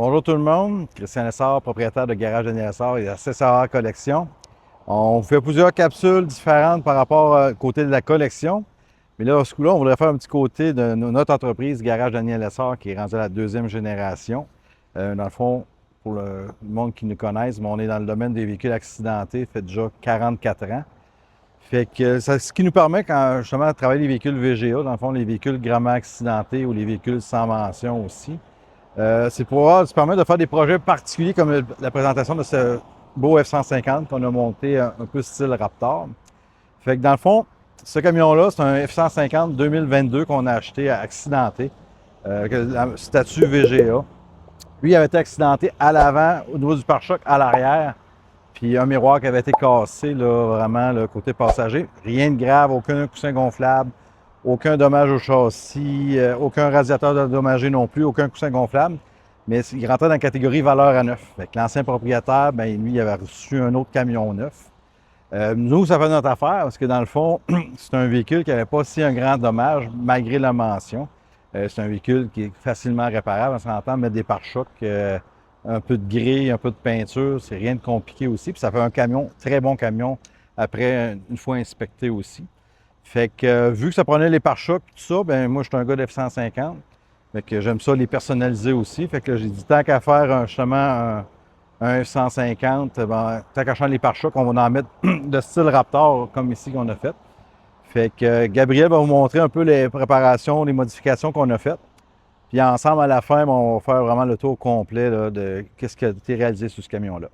Bonjour tout le monde, Christian Lessard, propriétaire de Garage Daniel Lessard et accessoires collection. On fait plusieurs capsules différentes par rapport au côté de la collection. Mais là, ce coup-là, on voudrait faire un petit côté de notre entreprise, Garage Daniel Lessard, qui est rendue à la deuxième génération. Dans le fond, pour le monde qui nous connaisse, on est dans le domaine des véhicules accidentés, ça fait déjà 44 ans. Fait que ce qui nous permet, quand justement, de travailler les véhicules VGA, dans le fond, les véhicules gravement accidentés ou les véhicules sans mention aussi. C'est pour se permettre de faire des projets particuliers comme la présentation de ce beau F-150 qu'on a monté un peu style Raptor. Fait que dans le fond, ce camion-là, c'est un F-150 2022 qu'on a acheté accidenté, statut VGA. Lui, il avait été accidenté à l'avant, au niveau du pare-choc, à l'arrière, puis un miroir qui avait été cassé, là, vraiment, le côté passager. Rien de grave, aucun coussin gonflable, aucun dommage au châssis, aucun radiateur endommagé non plus, aucun coussin gonflable. Mais il rentrait dans la catégorie valeur à neuf. L'ancien propriétaire, bien, lui, il avait reçu un autre camion neuf. Nous, ça fait notre affaire parce que dans le fond, c'est un véhicule qui n'avait pas si un grand dommage malgré la mention. C'est un véhicule qui est facilement réparable. On s'entend mettre des pare-chocs, un peu de grille, un peu de peinture, c'est rien de compliqué aussi. Puis ça fait un camion, très bon camion, après, une fois inspecté aussi. Fait que vu que ça prenait les pare-chocs, tout ça, ben moi, je suis un gars d'F-150. Fait que j'aime ça les personnaliser aussi. Fait que j'ai dit, tant qu'à faire justement un F-150, ben, tant qu'à changer les pare-chocs, on va en mettre de style Raptor, comme ici qu'on a fait. Fait que Gabriel va vous montrer un peu les préparations, les modifications qu'on a faites. Puis ensemble, à la fin, on va faire vraiment le tour complet là, de ce qui a été réalisé sur ce camion-là.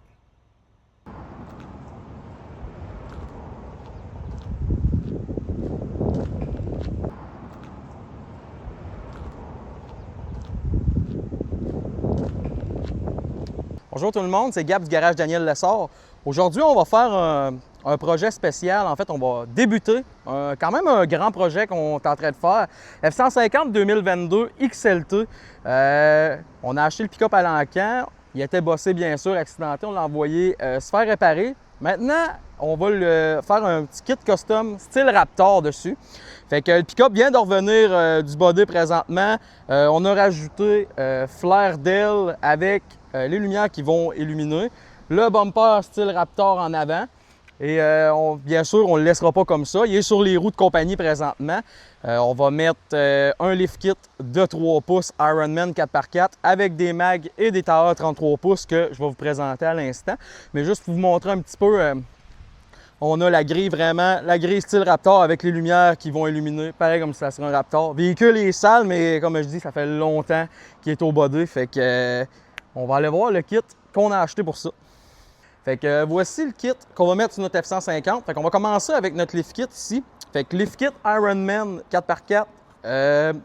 Bonjour tout le monde, c'est Gab du Garage Daniel Lessard. Aujourd'hui, on va faire un projet spécial. En fait, on va débuter quand même un grand projet qu'on est en train de faire. F-150 2022 XLT. On a acheté le pick-up à l'encan. Il était bossé, bien sûr, accidenté. On l'a envoyé se faire réparer. Maintenant, on va faire un petit kit custom style Raptor dessus. Fait que le pick-up vient de revenir du body présentement. On a rajouté flair d'aile avec les lumières qui vont illuminer, le bumper style Raptor en avant. Et bien sûr, on ne le laissera pas comme ça. Il est sur les roues de compagnie présentement. On va mettre un lift kit de 3 pouces Ironman 4x4 avec des mags et des tailleurs 33 pouces que je vais vous présenter à l'instant. Mais juste pour vous montrer un petit peu, on a la grille vraiment, la grille style Raptor avec les lumières qui vont illuminer, pareil comme si ça serait un Raptor. Le véhicule est sale, mais comme je dis, ça fait longtemps qu'il est au body. Fait que on va aller voir le kit qu'on a acheté pour ça. Fait que voici le kit qu'on va mettre sur notre F-150. Fait qu'on va commencer avec notre lift kit ici. Fait que lift kit Ironman 4x4.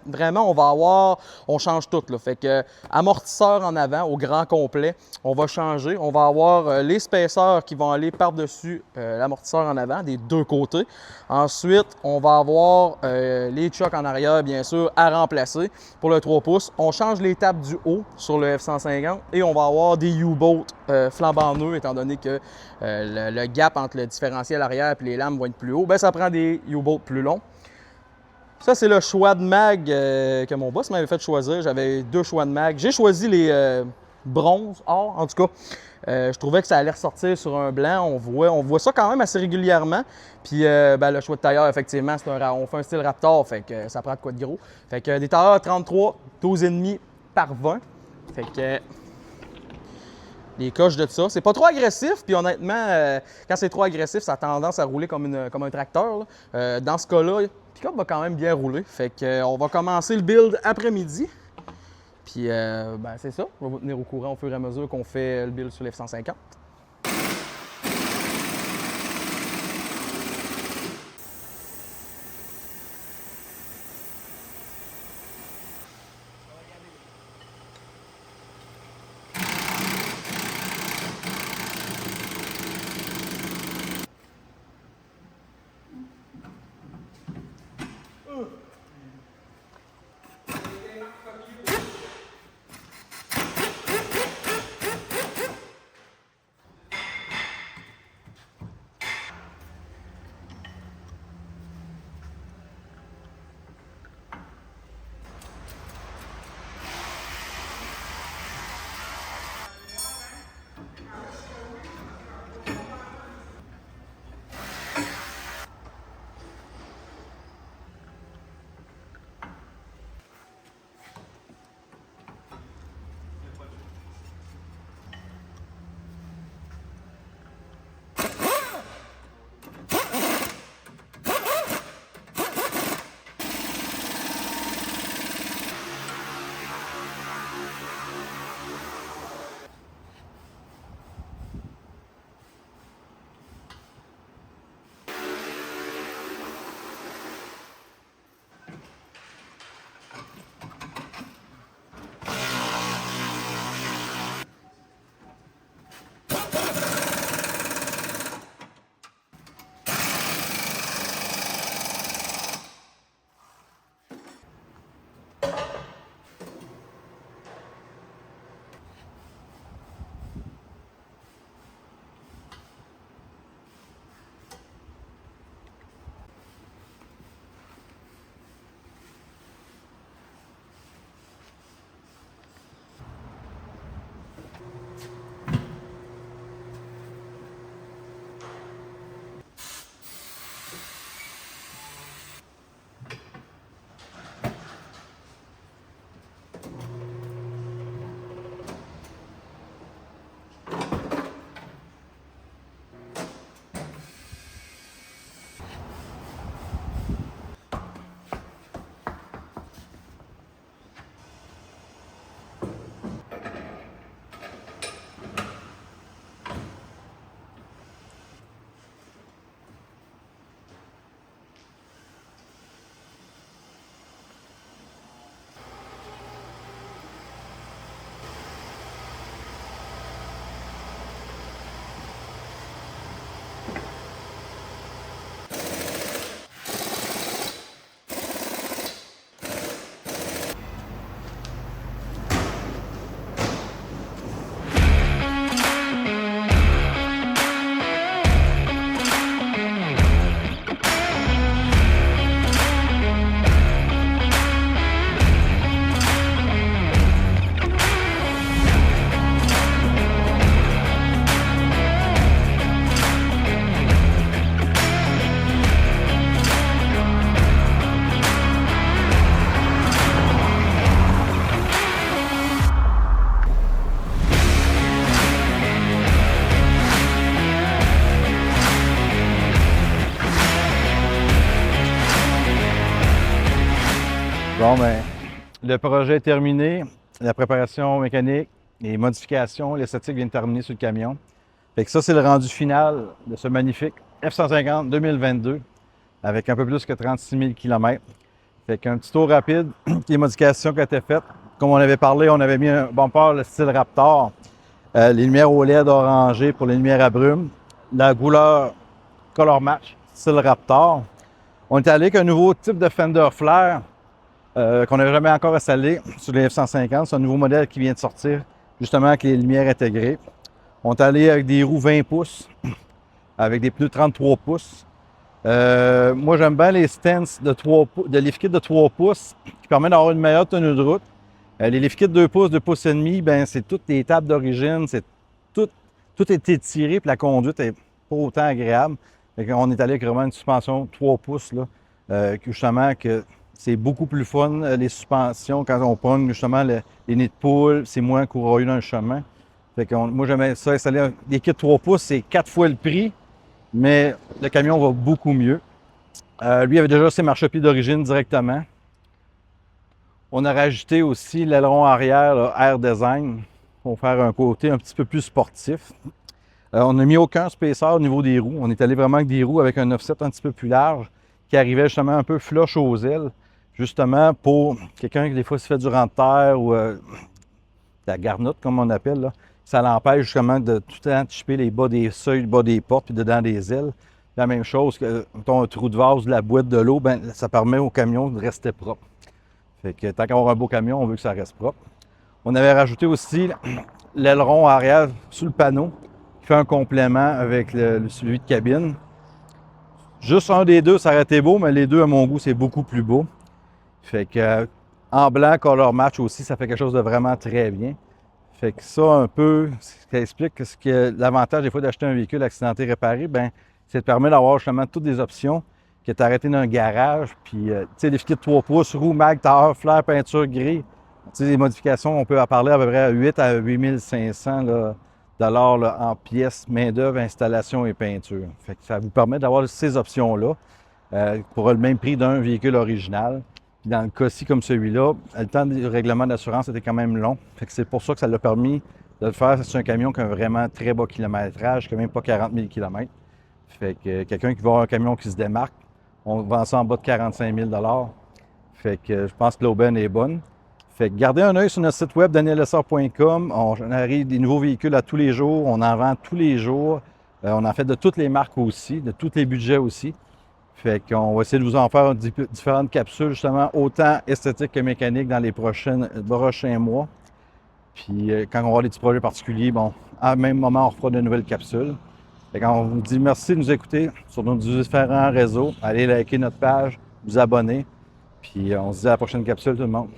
Vraiment, on change tout là. Fait que amortisseur en avant au grand complet, on va changer. On va avoir les spaceurs qui vont aller par-dessus l'amortisseur en avant des deux côtés. Ensuite, on va avoir les chocs en arrière, bien sûr, à remplacer pour le 3 pouces. On change les tables du haut sur le F-150 et on va avoir des U-bolts flambant neufs, étant donné que le gap entre le différentiel arrière et les lames va être plus haut. Bien, ça prend des U-bolts plus longs. Ça, c'est le choix de mag que mon boss m'avait fait choisir. J'avais deux choix de mag. J'ai choisi les bronze, or, en tout cas. Je trouvais que ça allait ressortir sur un blanc. On voit ça quand même assez régulièrement. Puis ben, le choix de tailleur, effectivement, on fait un style Raptor, fait que ça prend de quoi de gros. Fait que des tailleurs 33, 12,5 par 20. Fait que les coches de ça. C'est pas trop agressif, puis honnêtement, quand c'est trop agressif, ça a tendance à rouler comme un tracteur. Dans ce cas-là, le pick-up va quand même bien rouler. Fait que, on va commencer le build après-midi. Puis, ben, c'est ça. On va vous tenir au courant au fur et à mesure qu'on fait le build sur l'F-150. Bon, ben, le projet est terminé. La préparation mécanique, les modifications, l'esthétique viennent terminer sur le camion. Fait que ça, c'est le rendu final de ce magnifique F-150 2022 avec un peu plus que 36 000 km. Fait qu'un petit tour rapide, les modifications qui ont été faites. Comme on avait parlé, on avait mis un bumper le style Raptor, les lumières OLED orangées pour les lumières à brume, la couleur Color Match style Raptor. On est allé avec un nouveau type de fender flare qu'on n'avait jamais encore installé sur les F-150. C'est un nouveau modèle qui vient de sortir, justement avec les lumières intégrées. On est allé avec des roues 20 pouces, avec des pneus 33 pouces. Moi, j'aime bien les stances de lift kit de 3 pouces qui permettent d'avoir une meilleure tenue de route. Les lift kits 2 pouces, 2 pouces et demi, ben, c'est toutes les tables d'origine, tout est étiré, puis la conduite est pas autant agréable. On est allé avec vraiment une suspension 3 pouces, là, justement, que c'est beaucoup plus fun, les suspensions, quand on pogne justement les nids de poule, c'est moins courroyeux dans le chemin. Fait que moi, j'aimais ça installer des kits 3 pouces, c'est 4 fois le prix, mais le camion va beaucoup mieux. Lui avait déjà ses marchepieds d'origine directement. On a rajouté aussi l'aileron arrière, là, Air Design, pour faire un côté un petit peu plus sportif. On n'a mis aucun spacer au niveau des roues. On est allé vraiment avec des roues avec un offset un petit peu plus large qui arrivait justement un peu flush aux ailes, justement pour quelqu'un qui des fois se fait du rente-terre ou la garnotte, comme on appelle, là. Ça l'empêche justement de tout le temps chipper les bas des seuils, le bas des portes puis dedans des ailes. La même chose que ton trou de vase, la boîte de l'eau, ben, ça permet au camion de rester propre. Fait que tant qu'avoir un beau camion, on veut que ça reste propre. On avait rajouté aussi l'aileron arrière sous le panneau qui fait un complément avec celui de cabine. Juste un des deux, ça aurait été beau, mais les deux, à mon goût, c'est beaucoup plus beau. Fait que en blanc, color match aussi, ça fait quelque chose de vraiment très bien. Fait que ça, un peu, ça explique que l'avantage des fois d'acheter un véhicule accidenté réparé, ben, c'est de permettre d'avoir justement toutes des options qui est arrêté dans un garage. Puis, tu sais, les kits 3 pouces, roue, mag, tailleur, flair, peinture, gris. Tu sais, les modifications, on peut en parler à peu près à 8 à 8 500 dollars là, en pièces, main-d'œuvre, installation et peinture. Fait que ça vous permet d'avoir ces options-là pour le même prix d'un véhicule original. Puis dans le cas-ci, comme celui-là, le temps du règlement d'assurance était quand même long. Fait que c'est pour ça que ça l'a permis de le faire. C'est un camion qui a un vraiment très bas kilométrage, qui n'a même pas 40 000 km. Fait que quelqu'un qui va avoir un camion qui se démarque, on vend ça en bas de 45 000 $. Fait que je pense que l'aubaine est bonne. Fait que gardez un œil sur notre site web daniellessard.com. On arrive des nouveaux véhicules à tous les jours. On en vend tous les jours. On en fait de toutes les marques aussi, de tous les budgets aussi. Fait qu'on va essayer de vous en faire différentes capsules, justement, autant esthétiques que mécaniques dans les prochains mois. Puis quand on va avoir des petits projets particuliers, bon, à même moment, on refera de nouvelles capsules. Fait qu'on vous dit merci de nous écouter sur nos différents réseaux. Allez liker notre page, vous abonner. Puis on se dit à la prochaine capsule, tout le monde.